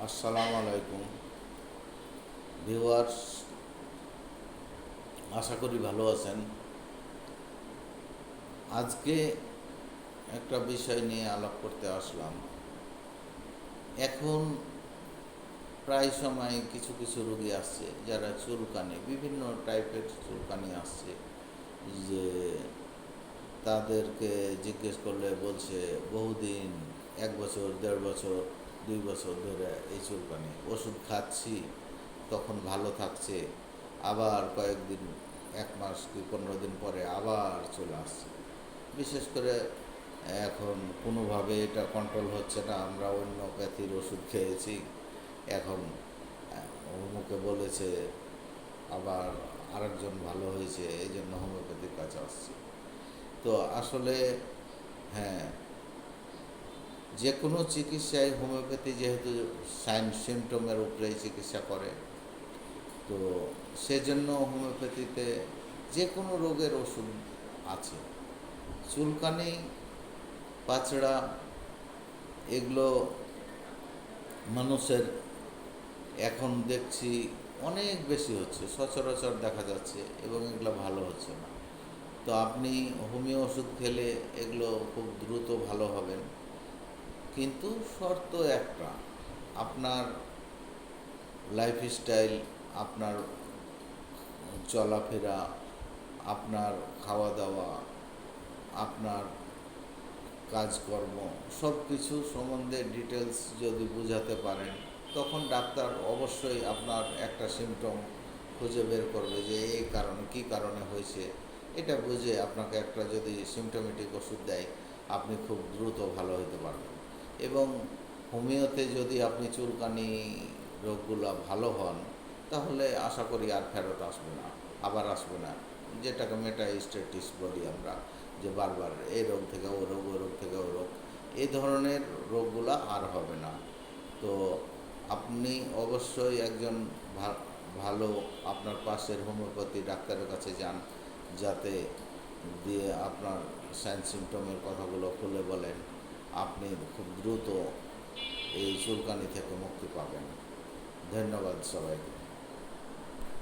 আসসালামু আলাইকুম ভিউয়ার্স, আশা করি ভালো আছেন। আজকে একটা বিষয় নিয়ে আলাপ করতে আসলাম। এখন প্রায় সময় কিছু কিছু রোগী আসছে যারা চুলকানি, বিভিন্ন টাইপের চুলকানি আসছে, যে তাদেরকে জিজ্ঞেস করলে বলছে বহুদিন, 1 বছর, 1.5 বছর, 2 বছর ধরে এই চুলকানি, ওষুধ খাচ্ছি, তখন ভালো থাকছে, আবার কয়েকদিন, 1 মাস কি 15 দিন পরে আবার চলে আসছে। বিশেষ করে এখন কোনোভাবে এটা কন্ট্রোল হচ্ছে না। আমরা হোমিওপ্যাথির ওষুধ খেয়েছি, এখন অমুকে বলেছে, আবার আরেকজন ভালো হয়েছে, এই জন্য হোমিওপ্যাথির কাছে আসছি। তো আসলে হ্যাঁ, যে কোনো চিকিৎসায় হোমিওপ্যাথি যেহেতু সাইন সিমটমের উপরেই চিকিৎসা করে, তো সেজন্য হোমিওপ্যাথিতে যে কোনো রোগের ওষুধ আছে। চুলকানি, পাচড়া, এগুলো মানুষের এখন দেখছি অনেক বেশি হচ্ছে, সচরাচর দেখা যাচ্ছে, এবং এগুলো ভালো হচ্ছে না। তো আপনি হোমিও ওষুধ খেলে এগুলো খুব দ্রুত ভালো হবেন, কিন্তু শর্ত একটা, আপনার লাইফস্টাইল, আপনার চলাফেরা, আপনার খাওয়া দাওয়া, আপনার কাজকর্ম, সব কিছু সম্বন্ধে ডিটেলস যদি বোঝাতে পারেন, তখন ডাক্তার অবশ্যই আপনার একটা সিমটম খুঁজে বের করবে যে এই কারণে, কী কারণে হয়েছে, এটা বুঝে আপনাকে একটা যদি সিমটোমেটিক ওষুধ দেয়, আপনি খুব দ্রুত ভালো হতে পারবেন। এবং হোমিওতে যদি আপনি চুলকানি রোগগুলো ভালো হন, তাহলে আশা করি আর ফেরত আসবে না, আবার আসবে না, যেটাকে মেটাস্টেটিস বলি আমরা, যে বারবার এই রোগ থেকে ও রোগ, ও রোগ থেকে ও রোগ, এই ধরনের রোগগুলো আর হবে না। তো আপনি অবশ্যই একজন ভালো আপনার পাশের হোমিওপ্যাথি ডাক্তারের কাছে যান, যাতে দিয়ে আপনার সাইন সিমটমের কথাগুলো খুলে বলেন, আপনি খুব দ্রুত এই চুলকানি থেকে মুক্তি পাবেন। ধন্যবাদ সবাইকে।